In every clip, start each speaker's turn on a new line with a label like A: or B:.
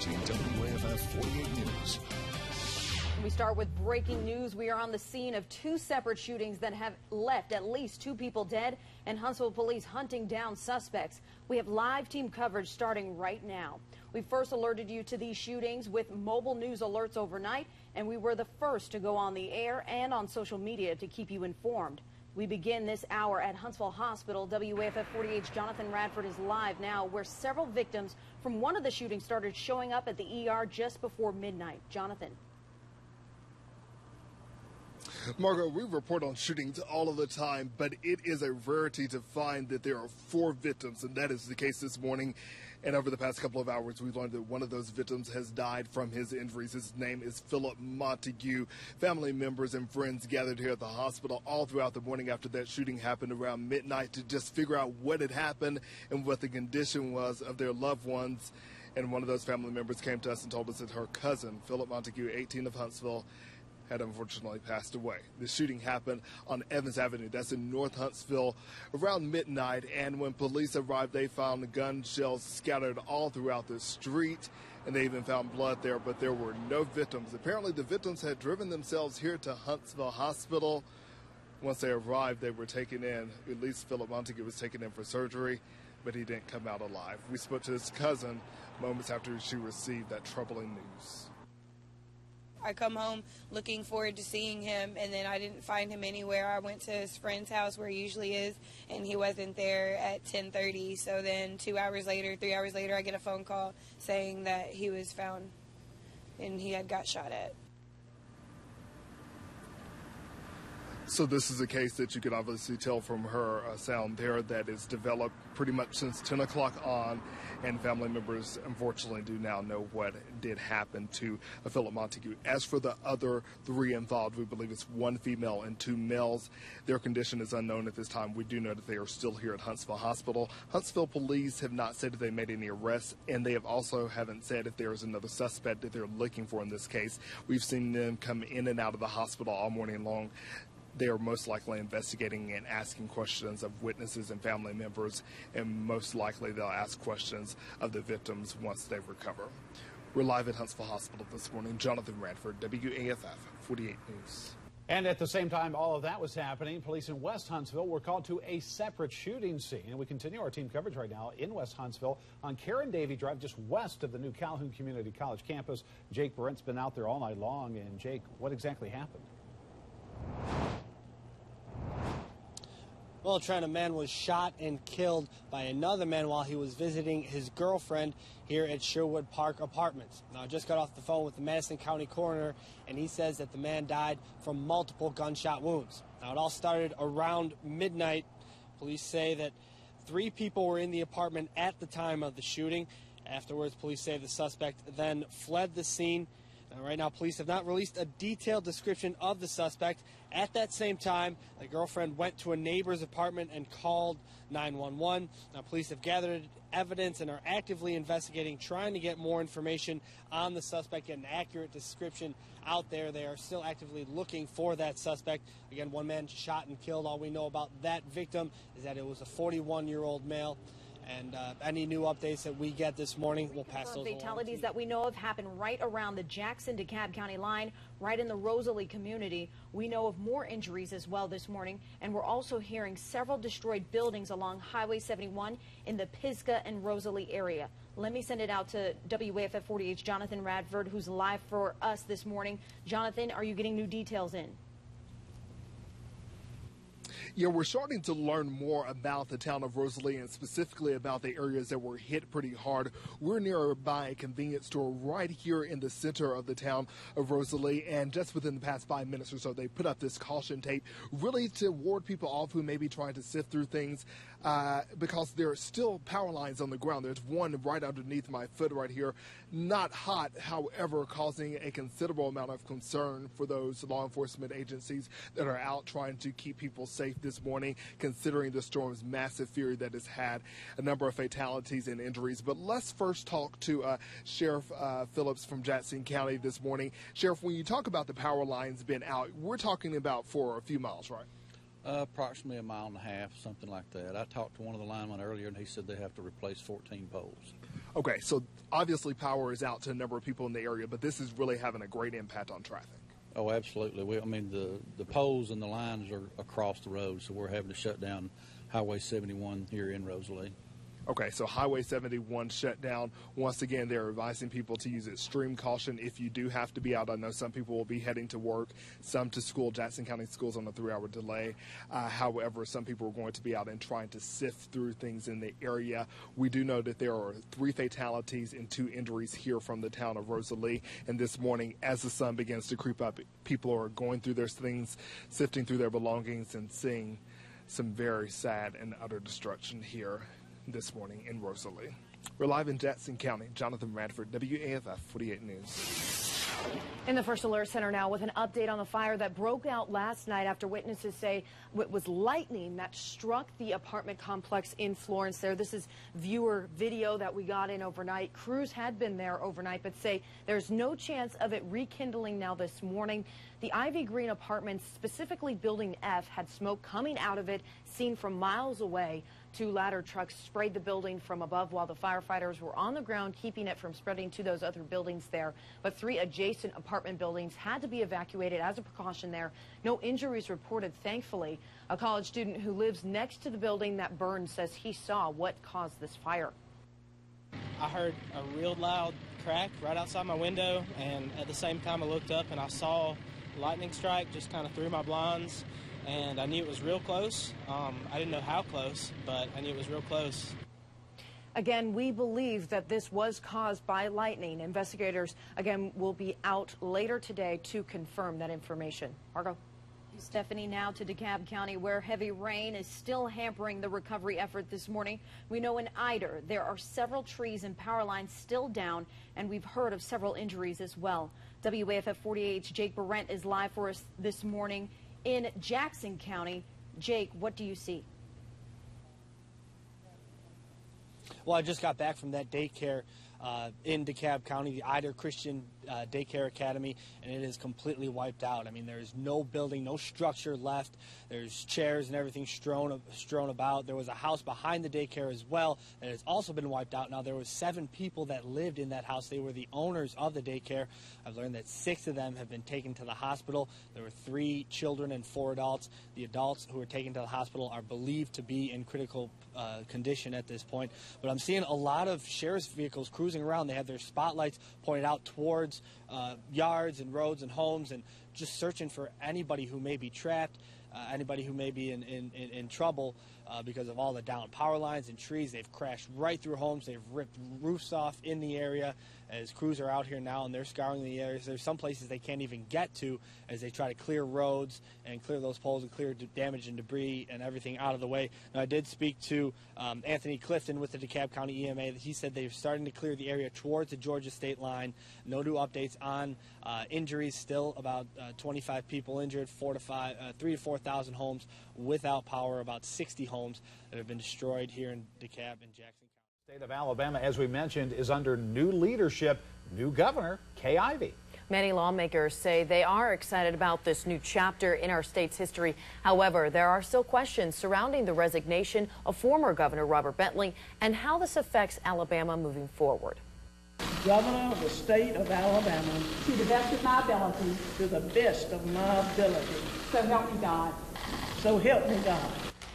A: watching WAFF 48 News.
B: We start with breaking news. We are on the scene of two separate shootings that have left at least 2 people dead and Huntsville police hunting down suspects. We have live team coverage starting right now. We first alerted you to these shootings with mobile news alerts overnight, and we were the first to go on the air and on social media to keep you informed. We begin this hour at Huntsville Hospital. WAFF 48's Jonathan Radford is live now, where several victims from one of the shootings started showing up at the ER just before midnight. Jonathan.
C: Margot, we report on shootings all of the time, but it is a rarity to find that there are 4 victims, and that is the case this morning. And over the past couple of hours, we've learned that one of those victims has died from his injuries. His name is Philip Montague. Family members and friends gathered here at the hospital all throughout the morning after that shooting happened around midnight to just figure out what had happened and what the condition was of their loved ones. And one of those family members came to us and told us that her cousin, Philip Montague, 18 of Huntsville, had unfortunately passed away. The shooting happened on Evans Avenue. That's in North Huntsville around midnight. And when police arrived, they found gun shells scattered all throughout the street. And they even found blood there, but there were no victims. Apparently, the victims had driven themselves here to Huntsville Hospital. Once they arrived, they were taken in. At least Philip Montague was taken in for surgery, but he didn't come out alive. We spoke to his cousin moments after she received that troubling news.
D: I come home looking forward to seeing him, and then I didn't find him anywhere. I went to his friend's house where he usually is, and he wasn't there at 10:30. So then 2 hours later, 3 hours later, I get a phone call saying that he was found and he had got shot at.
C: So this is a case that you could obviously tell from her sound there that is developed pretty much since 10 o'clock on, and family members unfortunately do now know what did happen to Philip Montague. As for the other 3 involved, we believe it's 1 female and 2 males. Their condition is unknown at this time. We do know that they are still here at Huntsville Hospital. Huntsville police have not said if they made any arrests, and they have also haven't said if there is another suspect that they're looking for in this case. We've seen them come in and out of the hospital all morning long. They are most likely investigating and asking questions of witnesses and family members, and most likely they'll ask questions of the victims once they recover. We're live at Huntsville Hospital this morning. Jonathan Radford, WAFF 48 News.
E: And at the same time all of that was happening, police in West Huntsville were called to a separate shooting scene. And we continue our team coverage right now in West Huntsville on Karen Davy Drive, just west of the new Calhoun Community College campus. Jake Brent's been out there all night long. And Jake, what exactly happened?
F: Well, Trent, a man was shot and killed by another man while he was visiting his girlfriend here at Sherwood Park Apartments. Now, I just got off the phone with the Madison County coroner, and he says that the man died from multiple gunshot wounds. Now, it all started around midnight. Police say that 3 people were in the apartment at the time of the shooting. Afterwards, police say the suspect then fled the scene. Now, right now, police have not released a detailed description of the suspect. At that same time, the girlfriend went to a neighbor's apartment and called 911. Now, police have gathered evidence and are actively investigating, trying to get more information on the suspect, get an accurate description out there. They are still actively looking for that suspect. Again, 1 man shot and killed. All we know about that victim is that it was a 41-year-old male. And any new updates that we get this morning, we'll pass those along.
B: Fatalities that we know of happen right around the Jackson-DeKalb County line, right in the Rosalie community. We know of more injuries as well this morning, and we're also hearing several destroyed buildings along Highway 71 in the Pisgah and Rosalie area. Let me send it out to WAFF 48's Jonathan Radford, who's live for us this morning. Jonathan, are you getting new details in?
C: Yeah, we're starting to learn more about the town of Rosalie and specifically about the areas that were hit pretty hard. We're nearby a convenience store right here in the center of the town of Rosalie, and just within the past 5 minutes or so, they put up this caution tape really to ward people off who may be trying to sift through things because there are still power lines on the ground. There's one right underneath my foot right here, not hot, however, causing a considerable amount of concern for those law enforcement agencies that are out trying to keep people safe this morning, considering the storm's massive fury that has had a number of fatalities and injuries. But let's first talk to Sheriff Phillips from Jackson County this morning. Sheriff, when you talk about the power lines being out, we're talking about for a few miles, right?
G: Approximately a mile and a half, something like that. I talked to one of the linemen earlier, and he said they have to replace 14 poles.
C: Okay, so obviously power is out to a number of people in the area, but this is really having a great impact on traffic.
G: Oh, absolutely. I mean, the poles and the lines are across the road, so we're having to shut down Highway 71 here in Rosalie.
C: Okay, so Highway 71 shut down. Once again, they're advising people to use extreme caution if you do have to be out. I know some people will be heading to work, some to school. Jackson County Schools on a 3-hour delay. However, some people are going to be out and trying to sift through things in the area. We do know that there are 3 fatalities and 2 injuries here from the town of Rosalie. And this morning, as the sun begins to creep up, people are going through their things, sifting through their belongings, and seeing some very sad and utter destruction here this morning in Rosalie. We're live in Jackson County. Jonathan Radford, WAFF 48 News.
B: In the First Alert Center now with an update on the fire that broke out last night after witnesses say it was lightning that struck the apartment complex in Florence there. This is viewer video that we got in overnight. Crews had been there overnight but say there's no chance of it rekindling now this morning. The Ivy Green Apartments, specifically Building F, had smoke coming out of it, seen from miles away. 2 ladder trucks sprayed the building from above while the firefighters were on the ground, keeping it from spreading to those other buildings there. But 3 adjacent apartment buildings had to be evacuated as a precaution there. No injuries reported, thankfully. A college student who lives next to the building that burned says he saw what caused this fire.
F: I heard a real loud crack right outside my window, and at the same time I looked up and I saw lightning strike just kind of through my blinds, and I knew it was real close. I didn't know how close, but I knew it was real close.
B: Again, we believe that this was caused by lightning. Investigators, again, will be out later today to confirm that information. Margo? Stephanie, now to DeKalb County, where heavy rain is still hampering the recovery effort this morning. We know in Eider there are several trees and power lines still down, and we've heard of several injuries as well. WAFF 48's Jake Barrett is live for us this morning in Jackson County. Jake, what do you see?
F: Well, I just got back from that daycare in DeKalb County, the Eider Christian Daycare Academy, and it is completely wiped out. I mean, there is no building, no structure left. There's chairs and everything strewn about. There was a house behind the daycare as well that has also been wiped out. Now, there were 7 people that lived in that house. They were the owners of the daycare. I've learned that 6 of them have been taken to the hospital. There were 3 children and 4 adults. The adults who were taken to the hospital are believed to be in critical condition at this point. But I'm seeing a lot of sheriff's vehicles cruising around. They have their spotlights pointed out towards yards and roads and homes, and just searching for anybody who may be trapped, anybody who may be in trouble because of all the down power lines and trees. They've crashed right through homes. They've ripped roofs off in the area as crews are out here now, and they're scouring the areas. There's some places they can't even get to as they try to clear roads and clear those poles and clear damage and debris and everything out of the way. Now, I did speak to Anthony Clifton with the DeKalb County EMA. He said they're starting to clear the area towards the Georgia state line. No new updates on injuries. Still about 25 people injured, 3,000 to 4,000 homes without power, about 60 homes that have been destroyed here in DeKalb and Jackson County.
E: The state of Alabama, as we mentioned, is under new leadership, new governor, Kay Ivey.
B: Many lawmakers say they are excited about this new chapter in our state's history. However, there are still questions surrounding the resignation of former Governor Robert Bentley and how this affects Alabama moving forward.
H: Governor of the state of Alabama,
I: to the best of my ability,
H: to the best of my ability.
I: So help me God.
H: So help me God.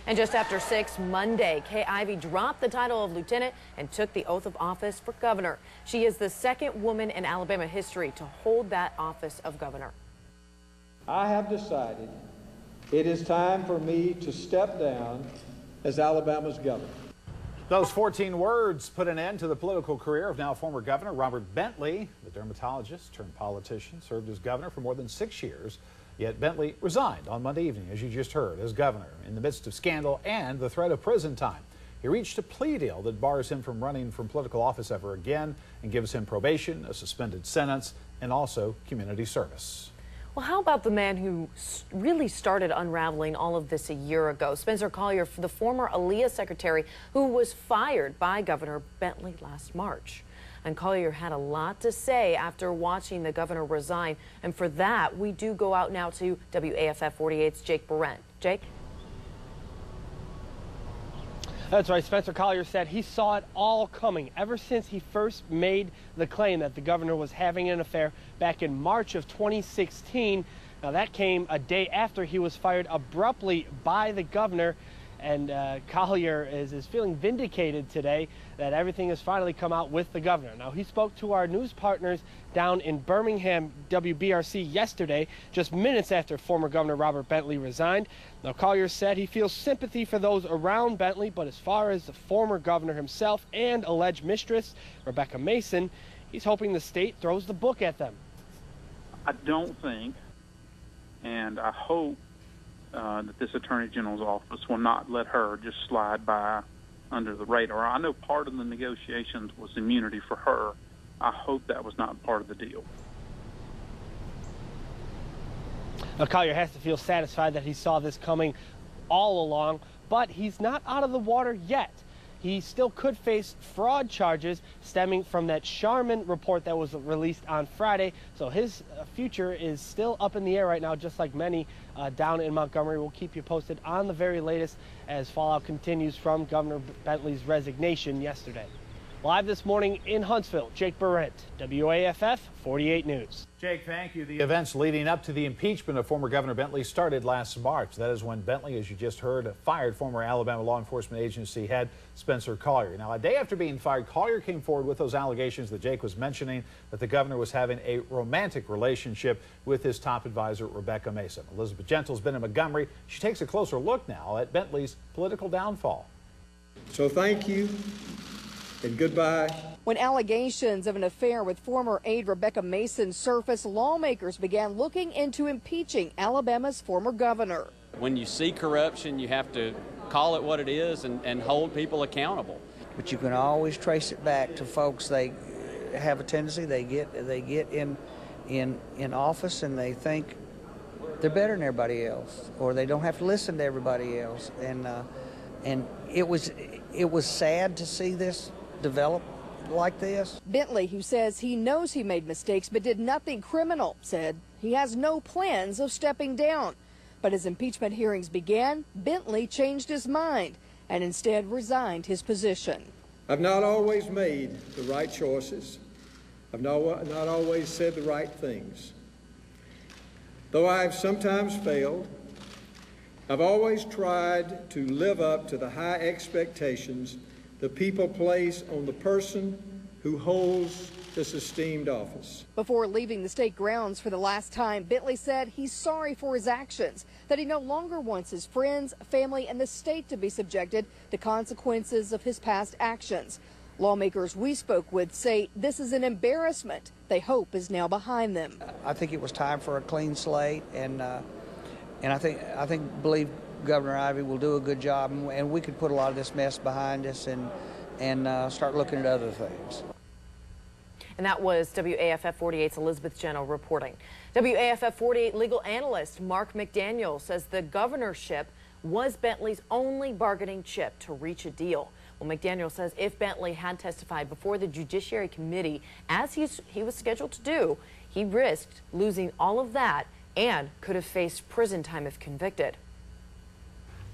B: And just after 6 Monday, Kay Ivey dropped the title of lieutenant and took the oath of office for governor. She is the 2nd woman in Alabama history to hold that office of governor.
J: I have decided it is time for me to step down as Alabama's governor.
E: Those 14 words put an end to the political career of now former Governor Robert Bentley. The dermatologist turned politician served as governor for more than 6 years. Yet Bentley resigned on Monday evening, as you just heard, as governor in the midst of scandal and the threat of prison time. He reached a plea deal that bars him from running for political office ever again and gives him probation, a suspended sentence, and also community service.
B: Well, how about the man who really started unraveling all of this a year ago? Spencer Collier, the former ALEA secretary who was fired by Governor Bentley last March. And Collier had a lot to say after watching the governor resign. And for that, we do go out now to WAFF 48's Jake Barrett. Jake?
F: That's right. Spencer Collier said he saw it all coming ever since he first made the claim that the governor was having an affair back in March of 2016. Now, that came a day after he was fired abruptly by the governor. And Collier is feeling vindicated today that everything has finally come out with the governor. Now, he spoke to our news partners down in Birmingham, WBRC, yesterday, just minutes after former Governor Robert Bentley resigned. Now, Collier said he feels sympathy for those around Bentley, but as far as the former governor himself and alleged mistress, Rebecca Mason, he's hoping the state throws the book at them.
K: I don't think, and I hope, that this Attorney General's office will not let her just slide by under the radar. I know part of the negotiations was immunity for her. I hope that was not part of the deal.
F: Now, Collier has to feel satisfied that he saw this coming all along, but he's not out of the water yet. He still could face fraud charges stemming from that Sharman report that was released on Friday. So his future is still up in the air right now, just like many down in Montgomery. We'll keep you posted on the very latest as fallout continues from Governor Bentley's resignation yesterday. Live this morning in Huntsville, Jake Barrett, WAFF 48 News.
E: Jake, thank you. The events leading up to the impeachment of former Governor Bentley started last March. That is when Bentley, as you just heard, fired former Alabama Law Enforcement Agency head Spencer Collier. Now, a day after being fired, Collier came forward with those allegations that Jake was mentioning, that the governor was having a romantic relationship with his top advisor, Rebecca Mason. Elizabeth Gentle's been in Montgomery. She takes a closer look now at Bentley's political downfall.
J: So thank you. And goodbye.
L: When allegations of an affair with former aide Rebecca Mason surfaced, lawmakers began looking into impeaching Alabama's former governor.
M: When you see corruption, you have to call it what it is and hold people accountable.
N: But you can always trace it back to folks. They have a tendency, they get in office and they think they're better than everybody else, or they don't have to listen to everybody else. And it was sad to see this develop like this.
L: Bentley, who says he knows he made mistakes but did nothing criminal, said he has no plans of stepping down. But as impeachment hearings began, Bentley changed his mind and instead resigned his position.
J: I've not always made the right choices. I've not always said the right things. Though I have sometimes failed, I've always tried to live up to the high expectations the people place on the person who holds this esteemed office.
L: Before leaving the state grounds for the last time, Bentley said he's sorry for his actions, that he no longer wants his friends, family, and the state to be subjected to consequences of his past actions. Lawmakers we spoke with say this is an embarrassment they hope is now behind them.
N: I think it was time for a clean slate, and I believe Governor Ivey will do a good job, and we could put a lot of this mess behind us and start looking at other things.
O: And that was WAFF 48's Elizabeth Gentle reporting. WAFF 48 legal analyst Mark McDaniel says the governorship was Bentley's only bargaining chip to reach a deal. Well, McDaniel says if Bentley had testified before the Judiciary Committee, as he was scheduled to do, he risked losing all of that and could have faced prison time if convicted.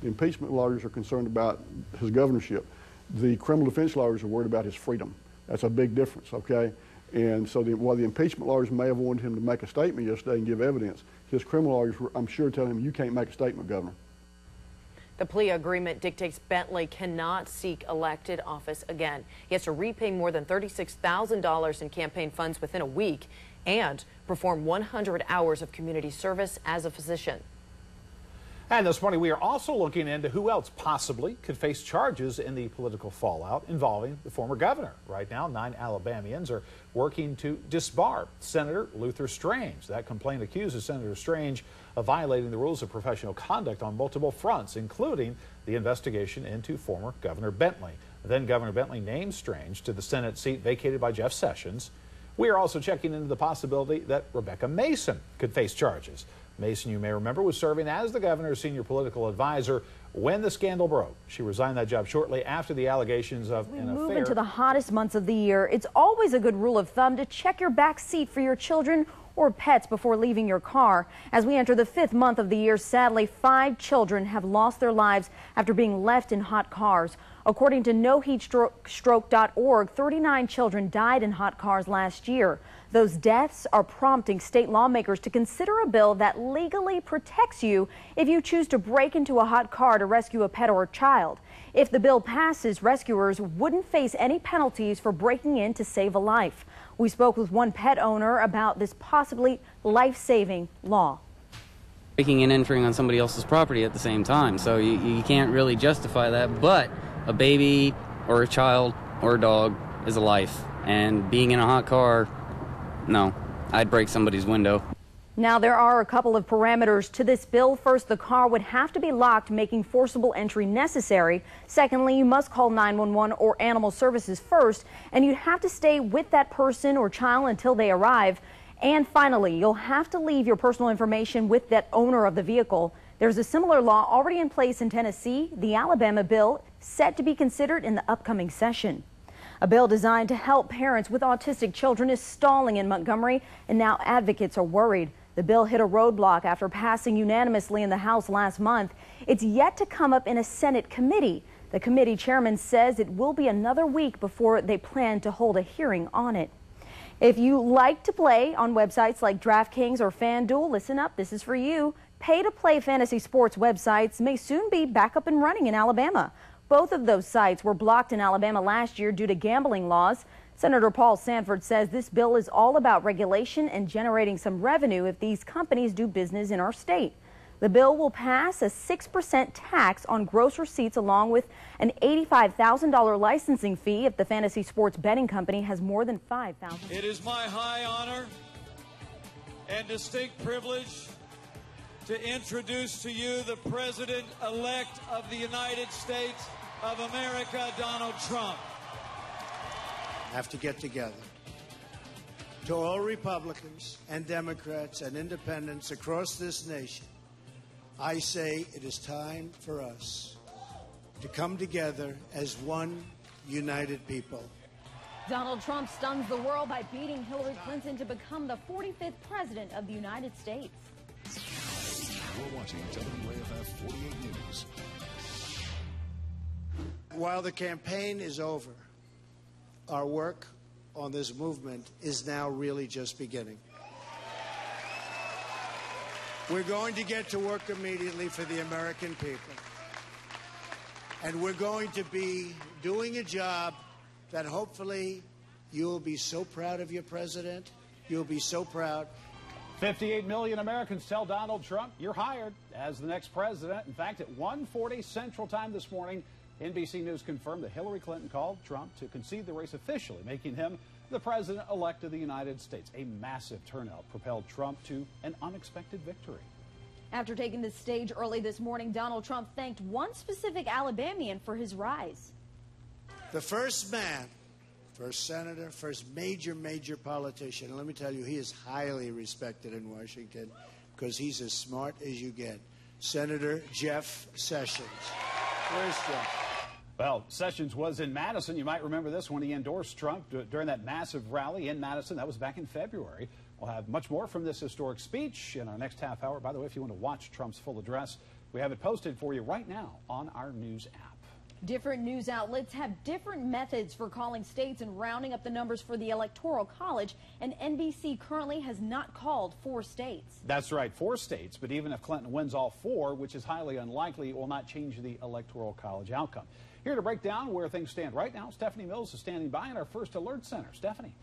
P: The impeachment lawyers are concerned about his governorship. The criminal defense lawyers are worried about his freedom. That's a big difference, okay? And so while the impeachment lawyers may have wanted him to make a statement yesterday and give evidence, his criminal lawyers were, I'm sure, telling him, you can't make a statement, Governor.
O: The plea agreement dictates Bentley cannot seek elected office again. He has to repay more than $36,000 in campaign funds within a week and perform 100 hours of community service as a physician.
E: And this morning, we are also looking into who else possibly could face charges in the political fallout involving the former governor. Right now, 9 Alabamians are working to disbar Senator Luther Strange. That complaint accuses Senator Strange of violating the rules of professional conduct on multiple fronts, including the investigation into former Governor Bentley. Then Governor Bentley named Strange to the Senate seat vacated by Jeff Sessions. We are also checking into the possibility that Rebecca Mason could face charges. Mason, you may remember, was serving as the governor's senior political advisor when the scandal broke. She resigned that job shortly after the allegations of an affair.
B: We move into the hottest months of the year. It's always a good rule of thumb to check your back seat for your children or pets before leaving your car. As we enter the 5th month of the year, sadly, 5 children have lost their lives after being left in hot cars. According to NoHeatstroke.org, 39 children died in hot cars last year. Those deaths are prompting state lawmakers to consider a bill that legally protects you if you choose to break into a hot car to rescue a pet or a child. If the bill passes, rescuers wouldn't face any penalties for breaking in to save a life. We spoke with one pet owner about this possibly life-saving law.
Q: Breaking and entering on somebody else's property at the same time, so you can't really justify that, but a baby or a child or a dog is a life, and being in a hot car, no, I'd break somebody's window.
B: Now, there are a couple of parameters to this bill. First, the car would have to be locked, making forcible entry necessary. Secondly, you must call 911 or animal services first, and you'd have to stay with that person or child until they arrive. And finally, you'll have to leave your personal information with that owner of the vehicle. There's a similar law already in place in Tennessee, the Alabama bill, set to be considered in the upcoming session. A bill designed to help parents with autistic children is stalling in Montgomery, and now advocates are worried. The bill hit a roadblock after passing unanimously in the House last month. It's yet to come up in a Senate committee. The committee chairman says it will be another week before they plan to hold a hearing on it. If you like to play on websites like DraftKings or FanDuel, listen up, this is for you. Pay-to-play fantasy sports websites may soon be back up and running in Alabama. Both of those sites were blocked in Alabama last year due to gambling laws. Senator Paul Sanford says this bill is all about regulation and generating some revenue if these companies do business in our state. The bill will pass a 6% tax on gross receipts along with an $85,000 licensing fee if the fantasy sports betting company has more than 5,000.
R: It is my high honor and distinct privilege to introduce to you the President-elect of the United States of America, Donald Trump.
S: Have to get together. To all Republicans and Democrats and independents across this nation, I say it is time for us to come together as one united people.
B: Donald Trump stuns the world by beating Hillary Clinton to become the 45th president of the United States.
A: You're watching WAFF 48 News.
S: While the campaign is over, our work on this movement is now really just beginning. We're going to get to work immediately for the American people. And we're going to be doing a job that hopefully you'll be so proud of your president. You'll be so proud.
E: 58 million Americans tell Donald Trump, you're hired as the next president. In fact, at 1:40 Central Time this morning, NBC News confirmed that Hillary Clinton called Trump to concede the race officially, making him the president-elect of the United States. A massive turnout propelled Trump to an unexpected victory.
B: After taking the stage early this morning, Donald Trump thanked one specific Alabamian for his rise.
S: The first man, first senator, first major politician. And let me tell you, he is highly respected in Washington because he's as smart as you get. Senator Jeff Sessions. Where's Jeff?
E: Well, Sessions was in Madison. You might remember this when he endorsed Trump during that massive rally in Madison. That was back in February. We'll have much more from this historic speech in our next half hour. By the way, if you want to watch Trump's full address, we have it posted for you right now on our news app.
B: Different news outlets have different methods for calling states and rounding up the numbers for the Electoral College, and NBC currently has not called 4 states.
E: That's right, 4 states, but even if Clinton wins all 4, which is highly unlikely, it will not change the Electoral College outcome. Here to break down where things stand right now, Stephanie Mills is standing by in our First Alert Center. Stephanie.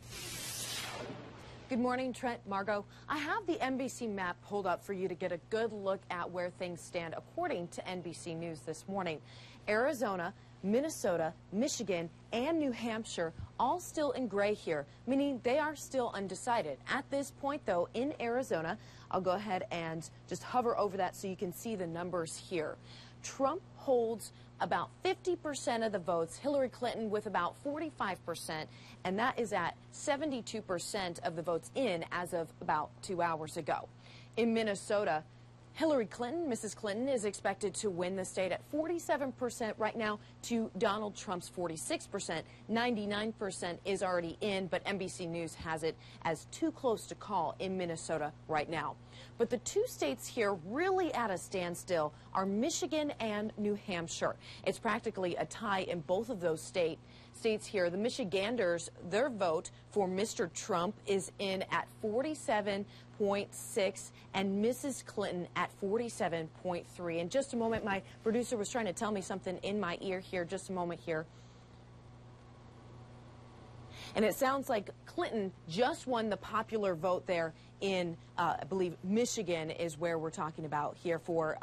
O: Good morning, Trent, Margot. I have the NBC map pulled up for you to get a good look at where things stand according to NBC News this morning. Arizona, Minnesota, Michigan, and New Hampshire all still in gray here, meaning they are still undecided. At this point, though, in Arizona, I'll go ahead and just hover over that so you can see the numbers here. Trump holds about 50% of the votes, Hillary Clinton with about 45%, and that is at 72% of the votes in as of about 2 hours ago. In Minnesota, Hillary Clinton, Mrs. Clinton, is expected to win the state at 47% right now to Donald Trump's 46%. 99% is already in, but NBC News has it as too close to call in Minnesota right now. But the two states here really at a standstill are Michigan and New Hampshire. It's practically a tie in both of those states here. The Michiganders, their vote for Mr. Trump is in at 47.6 and Mrs. Clinton at 47.3. In just a moment, my producer was trying to tell me something in my ear here. Just a moment here. And it sounds like Clinton just won the popular vote there in, I believe, Michigan is where we're talking about here for,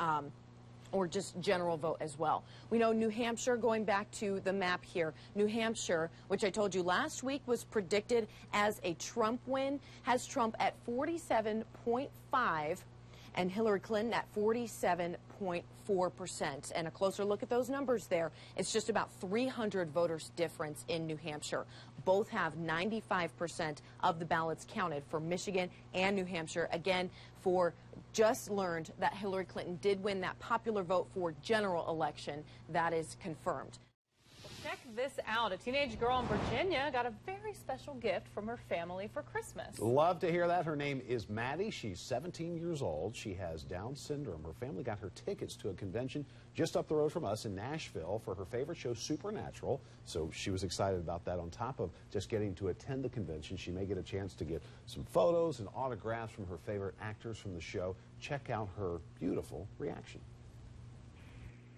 O: or just general vote as well. We know New Hampshire, going back to the map here, New Hampshire, which I told you last week was predicted as a Trump win, has Trump at 47.5 and Hillary Clinton at 47.4%. And a closer look at those numbers there, it's just about 300 voters difference in New Hampshire. Both have 95% of the ballots counted for Michigan and New Hampshire. Again, for just learned that Hillary Clinton did win that popular vote for general election. That is confirmed.
T: Check this out. A teenage girl in Virginia got a very special gift from her family for Christmas.
E: Love to hear that. Her name is Maddie. She's 17 years old. She has Down syndrome. Her family got her tickets to a convention just up the road from us in Nashville for her favorite show, Supernatural. So she was excited about that. On top of just getting to attend the convention, she may get a chance to get some photos and autographs from her favorite actors from the show. Check out her beautiful reaction.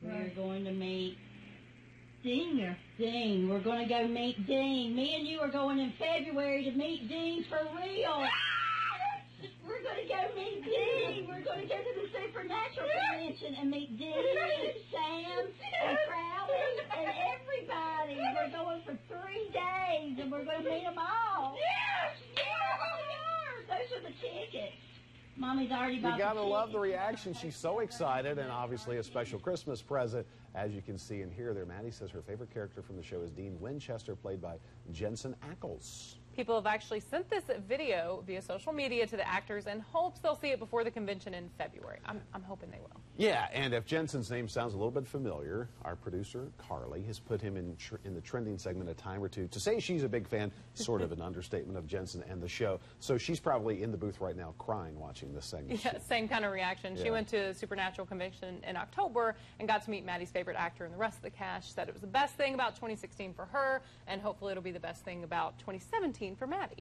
U: We're going to meet Dean. We're going to go meet Dean. Me and you are going in February to meet Dean for real. We're going to go meet Dean. We're going to go to the Supernatural Convention and meet Dean and Sam and Crowley and everybody. We're going for 3 days and we're going to meet them all. Yes! Those are the tickets. Mommy's already bought.
E: You gotta love the reaction. She's so excited, and obviously a special Christmas present. As you can see and hear there, Maddie says her favorite character from the show is Dean Winchester, played by Jensen Ackles.
T: People have actually sent this video via social media to the actors in hopes they'll see it before the convention in February. I'm hoping they will.
E: Yeah, and if Jensen's name sounds a little bit familiar, our producer, Carly, has put him in the trending segment a time or two. To say she's a big fan, sort of an understatement of Jensen and the show. So she's probably in the booth right now crying watching this segment.
T: Yeah, same kind of reaction. She went to Supernatural Convention in October and got to meet Maddie's favorite actor and the rest of the cast. She said it was the best thing about 2016 for her, and hopefully it'll be the best thing about 2017 for Maddie.